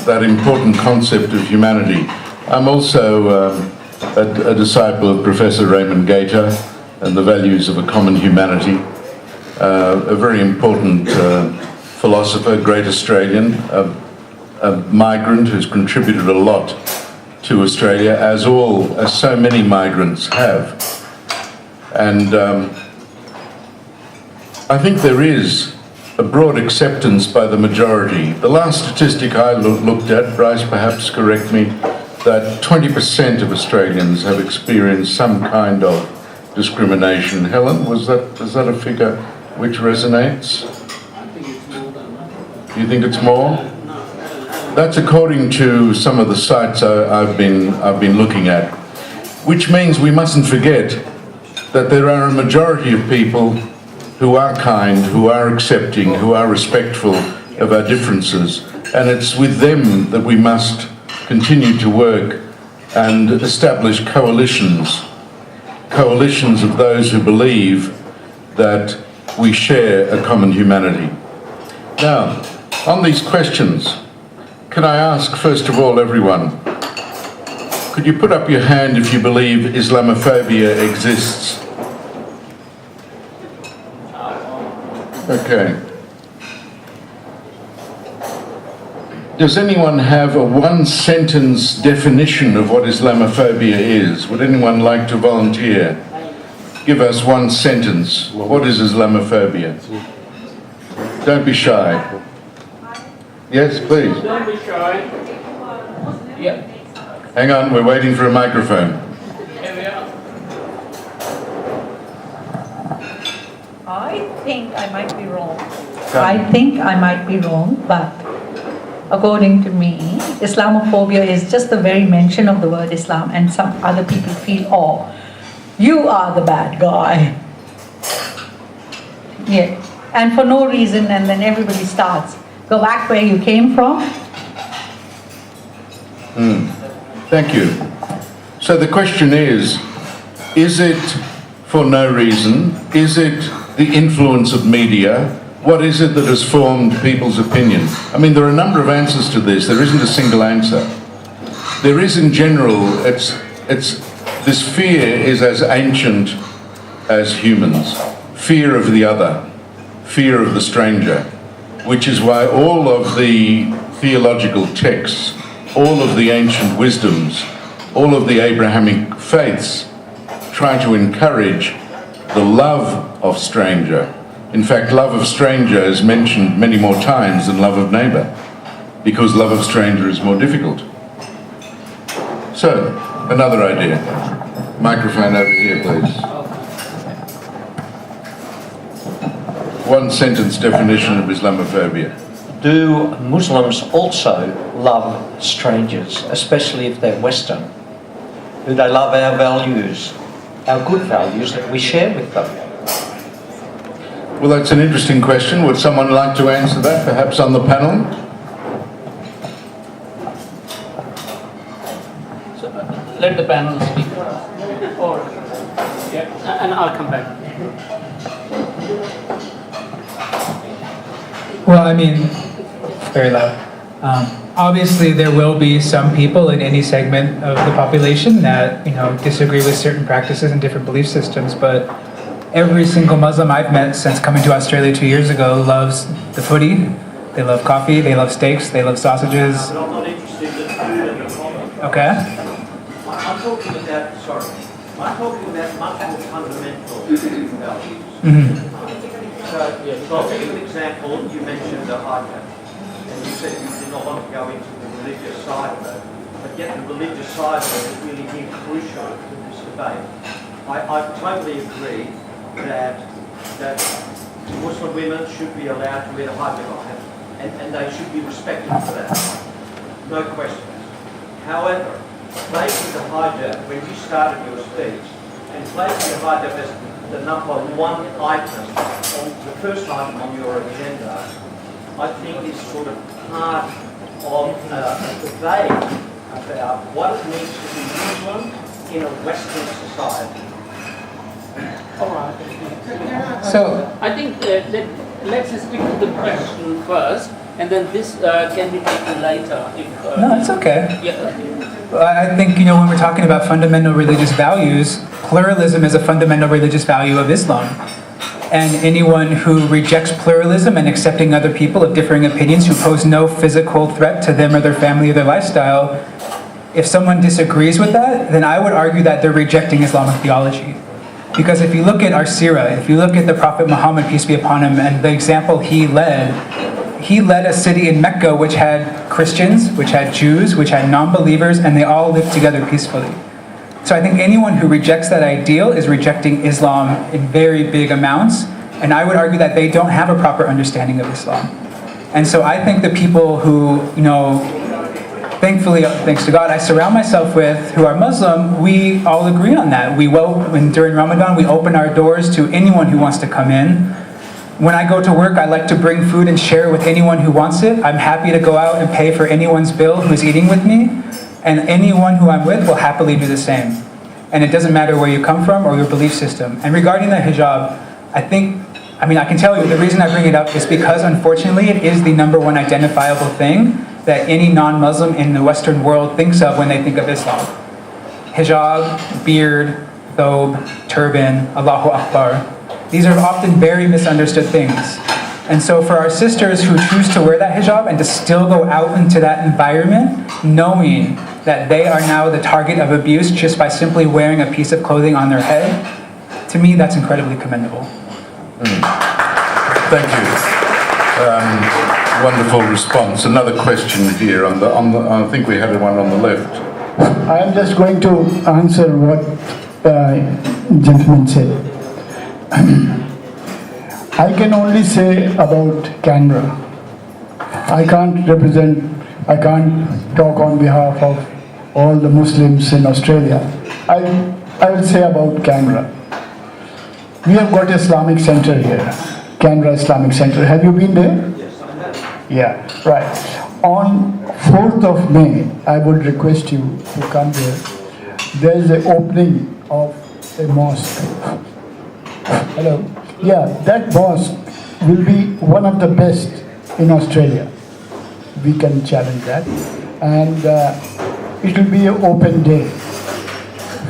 that important concept of humanity. I'm also a disciple of Professor Raymond Gaita and the values of a common humanity. A very important philosopher, great Australian, a migrant who's contributed a lot to Australia, as so many migrants have. And I think there is a broad acceptance by the majority. The last statistic I looked at, Bryce, perhaps correct me, that 20% of Australians have experienced some kind of discrimination. Helen, was that a figure which resonates? I think it's more than that. Do you think it's more? That's according to some of the sites I've been looking at, which means we mustn't forget that there are a majority of people who are kind, who are accepting, who are respectful of our differences, and it's with them that we must continue to work and establish coalitions of those who believe that we share a common humanity. Now, on these questions, can I ask, first of all, everyone, could you put up your hand if you believe Islamophobia exists? Okay. Does anyone have a one-sentence definition of what Islamophobia is? Would anyone like to volunteer? Give us one sentence. What is Islamophobia? Don't be shy. Yes, please. Don't be shy. Yeah. Hang on, we're waiting for a microphone. Here we are. I think I might be wrong. But according to me, Islamophobia is just the very mention of the word Islam, and some other people feel, oh, you are the bad guy. Yeah, and for no reason, and then everybody starts. Go back where you came from. Thank you. So the question is it for no reason? Is it the influence of media? What is it that has formed people's opinion? I mean, there are a number of answers to this. There isn't a single answer. There is, in general, this fear is as ancient as humans. Fear of the other, fear of the stranger, which is why all of the theological texts, all of the ancient wisdoms, all of the Abrahamic faiths try to encourage the love of stranger. In fact, love of stranger is mentioned many more times than love of neighbour, because love of stranger is more difficult. So, another idea. Microphone over here, please. One sentence definition of Islamophobia. Do Muslims also love strangers, especially if they're Western? Do they love our values, our good values that we share with them? Well, that's an interesting question. Would someone like to answer that, perhaps on the panel? So, let the panel speak. Or, yeah, and I'll come back. Well, I mean, very loud. Obviously, there will be some people in any segment of the population that, disagree with certain practices and different belief systems, but every single Muslim I've met since coming to Australia 2 years ago loves the footy, they love coffee, they love steaks, they love sausages. But I'm not interested in food and the coffee. Okay. I'm talking about much more fundamental values. Mm-hmm. So I'll give you an example. You mentioned the hiker, and you said you did not want to go into the religious side of it, but yet the religious side of it is really being crucial to this debate. I totally agree that Muslim women should be allowed to wear the hijab, and they should be respected for that. No question. However, placing the hijab, when you started your speech, and placing the hijab as the number one item, the first item on your agenda, I think is sort of part of a debate about what it means to be Muslim in a Western society. All right. So, I think let's stick to the question first. And then this can be taken later if... No, it's okay. Yeah. I think, when we're talking about fundamental religious values, pluralism is a fundamental religious value of Islam. And anyone who rejects pluralism and accepting other people of differing opinions who pose no physical threat to them or their family or their lifestyle, if someone disagrees with that, then I would argue that they're rejecting Islamic theology. Because if you look at our seerah, if you look at the Prophet Muhammad, peace be upon him, and the example he led a city in Mecca which had Christians, which had Jews, which had non-believers, and they all lived together peacefully. So I think anyone who rejects that ideal is rejecting Islam in very big amounts, and I would argue that they don't have a proper understanding of Islam. And so I think the people who, thankfully, thanks to God, I surround myself with who are Muslim, we all agree on that. During Ramadan, we open our doors to anyone who wants to come in. When I go to work, I like to bring food and share with anyone who wants it. I'm happy to go out and pay for anyone's bill who's eating with me, and anyone who I'm with will happily do the same. And it doesn't matter where you come from or your belief system. And regarding the hijab, I can tell you the reason I bring it up is because, unfortunately, it is the number one identifiable thing that any non-Muslim in the Western world thinks of when they think of Islam. Hijab, beard, thobe, turban, Allahu Akbar. These are often very misunderstood things. And so for our sisters who choose to wear that hijab and to still go out into that environment, knowing that they are now the target of abuse just by simply wearing a piece of clothing on their head, to me that's incredibly commendable. Thank you. Wonderful response. Another question here I think we had one on the left. I am just going to answer what gentleman said. I can only say about Canberra. I can't talk on behalf of all the Muslims in Australia. I will say about Canberra. We have got Islamic Center here, Canberra Islamic Center. Have you been there? Yeah, right. On 4th of May, I would request you to come there. There is an opening of a mosque. Hello? Yeah, that mosque will be one of the best in Australia. We can challenge that. And it will be an open day.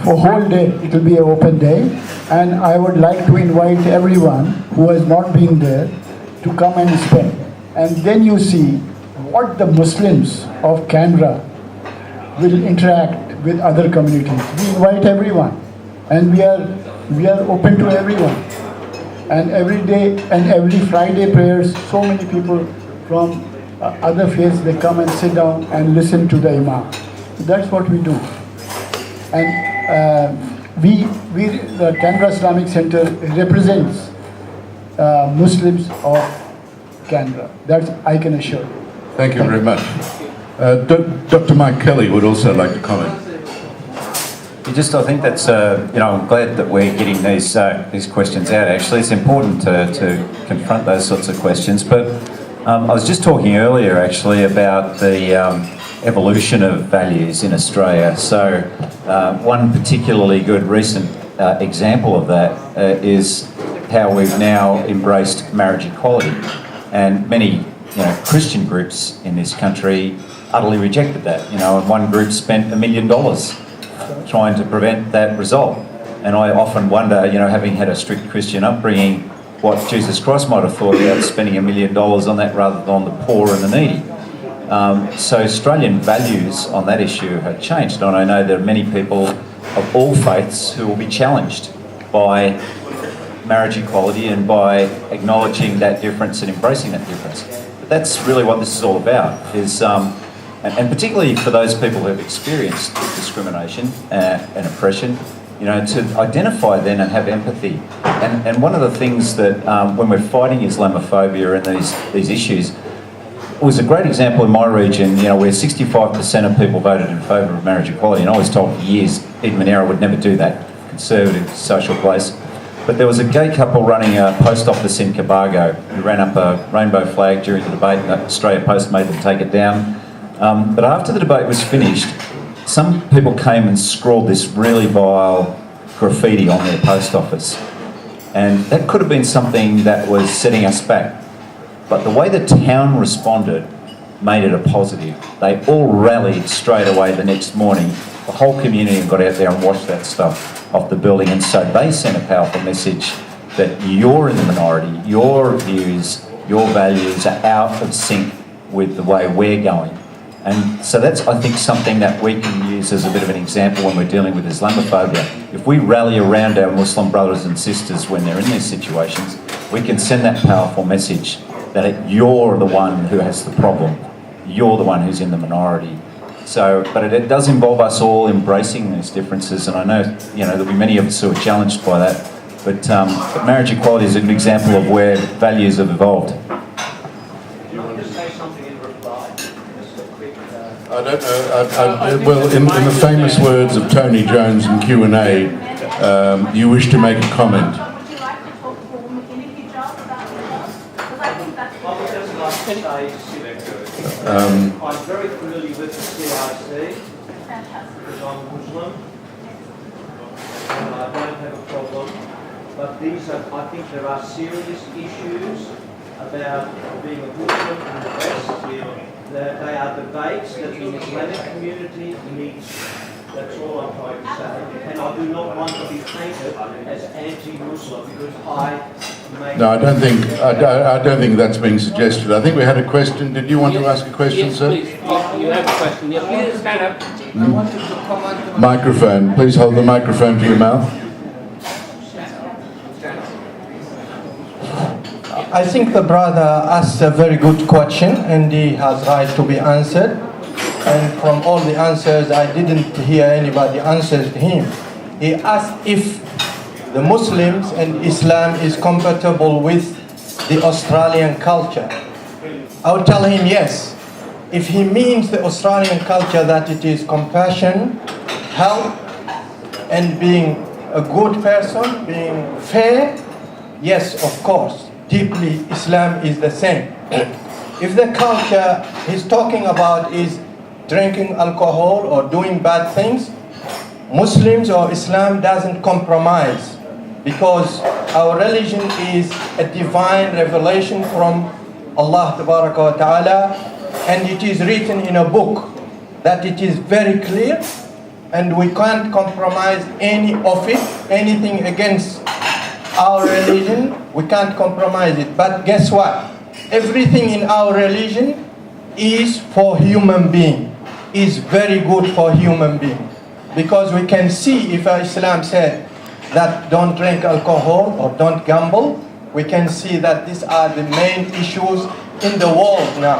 For whole day, it will be an open day. And I would like to invite everyone who has not been there to come and spend. And then you see what the Muslims of Canberra will interact with other communities. We invite everyone, and we are open to everyone. And every day and every Friday prayers, so many people from other faiths, they come and sit down and listen to the Imam. That's what we do. And the Canberra Islamic Center represents Muslims of Canberra. That I can assure. Thank you very much. Dr. Mike Kelly would also like to comment. I think that's, I'm glad that we're getting these questions out, actually. It's important to confront those sorts of questions. But I was just talking earlier, actually, about the evolution of values in Australia. So one particularly good recent example of that is how we've now embraced marriage equality. And many Christian groups in this country utterly rejected that. And one group spent $1 million trying to prevent that result. And I often wonder, having had a strict Christian upbringing, what Jesus Christ might have thought about spending $1 million on that rather than on the poor and the needy. So Australian values on that issue have changed, and I know there are many people of all faiths who will be challenged by marriage equality and by acknowledging that difference and embracing that difference. But that's really what this is all about, is and particularly for those people who have experienced discrimination and oppression, to identify then and have empathy. And one of the things that when we're fighting Islamophobia and these issues, was a great example in my region, where 65% of people voted in favour of marriage equality, and I was told for years Eden Monaro would never do that, conservative social place. But there was a gay couple running a post office in Cobargo who ran up a rainbow flag during the debate, and the Australia Post made them take it down. But after the debate was finished, some people came and scrawled this really vile graffiti on their post office. And that could have been something that was setting us back. But the way the town responded made it a positive. They all rallied straight away the next morning. The whole community got out there and washed that stuff off the building, and so they sent a powerful message that you're in the minority, your views, your values are out of sync with the way we're going. And so that's, I think, something that we can use as a bit of an example when we're dealing with Islamophobia. If we rally around our Muslim brothers and sisters when they're in these situations, we can send that powerful message that you're the one who has the problem. You're the one who's in the minority. So, but it does involve us all embracing these differences, and I know, there'll be many of us who are challenged by that. But marriage equality is a good example of where values have evolved. Do you want to say something in reply? Just a quick. I don't know. Well, in the famous words of Tony Jones in Q&A, you wish to make a comment. Would you like to talk to a woman in a hijab about hijab? Because I think that's I would just like to say, I'm very familiar with the CIC fantastic. because I'm Muslim and I don't have a problem. But I think there are serious issues about being a Muslim in the West. That they are debates that the Islamic community needs. That's all I'm trying to say. And I do not want to be painted as anti-Muslim because No, I don't think that's being suggested. I think we had a question. Did you want to ask a question, yes, sir? Please. You have a question. Yeah, please stand up. I wanted to comment on Microphone. Please hold the microphone to your mouth. I think the brother asked a very good question and he has right to be answered. And from all the answers, I didn't hear anybody answer to him. He asked if the Muslims and Islam is compatible with the Australian culture. I would tell him yes. If he means the Australian culture that it is compassion, help, and being a good person, being fair, yes, of course. Deeply, Islam is the same. If the culture he's talking about is drinking alcohol or doing bad things, Muslims or Islam doesn't compromise because our religion is a divine revelation from Allah Tabaraka wa Ta'ala, and it is written in a book that it is very clear and we can't compromise any of it, anything against our religion, we can't compromise it. But guess what? Everything in our religion is for human being, is very good for human being. Because we can see if Islam said that don't drink alcohol or don't gamble, we can see that these are the main issues in the world now.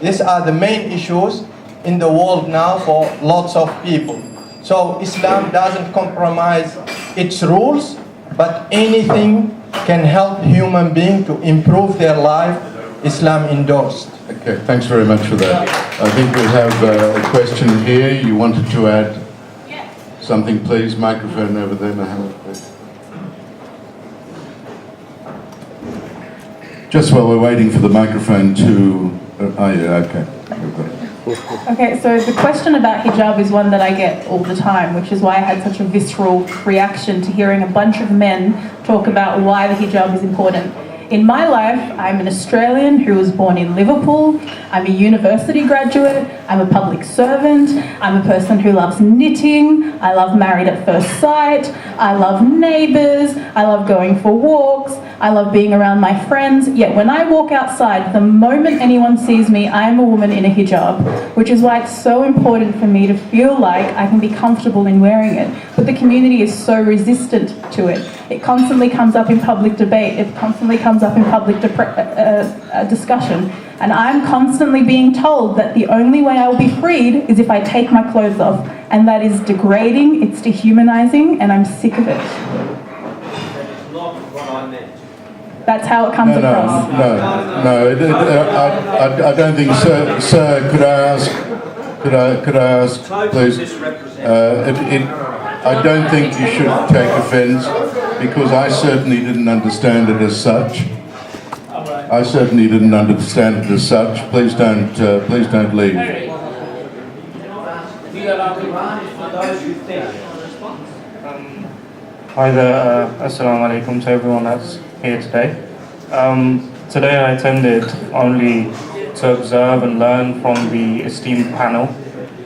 These are the main issues in the world now for lots of people. So Islam doesn't compromise its rules, but anything can help human beings to improve their life, Islam endorsed. Okay, thanks very much for that. I think we have a question here. You wanted to add something, please. Microphone over there, Mohammed, please. Just while we're waiting for the microphone to... okay. Okay, so the question about hijab is one that I get all the time, which is why I had such a visceral reaction to hearing a bunch of men talk about why the hijab is important. In my life, I'm an Australian who was born in Liverpool. I'm a university graduate. I'm a public servant. I'm a person who loves knitting. I love Married at First Sight. I love Neighbours. I love going for walks. I love being around my friends. Yet when I walk outside, the moment anyone sees me, I am a woman in a hijab, which is why it's so important for me to feel like I can be comfortable in wearing it. But the community is so resistant to it. It constantly comes up in public debate. It constantly comes up in public discussion. And I'm constantly being told that the only way I will be freed is if I take my clothes off. And that is degrading, it's dehumanizing, and I'm sick of it. That is not what I meant. That's how it comes across. I don't think, sir, could I ask, please? I don't think you should take offence, because I certainly didn't understand it as such. I certainly didn't understand it as such. Please don't leave. Hi there, Assalamu alaikum to everyone that's here today. Today I attended only to observe and learn from the esteemed panel,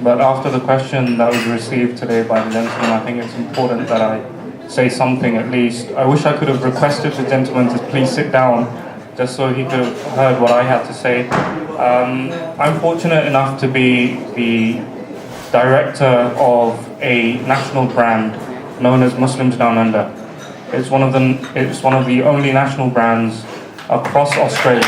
but after the question that was received today by the gentleman, I think it's important that I say something at least. I wish I could have requested the gentleman to please sit down, just so he could have heard what I had to say. I'm fortunate enough to be the director of a national brand known as Muslims Down Under. It's one of the only national brands across Australia.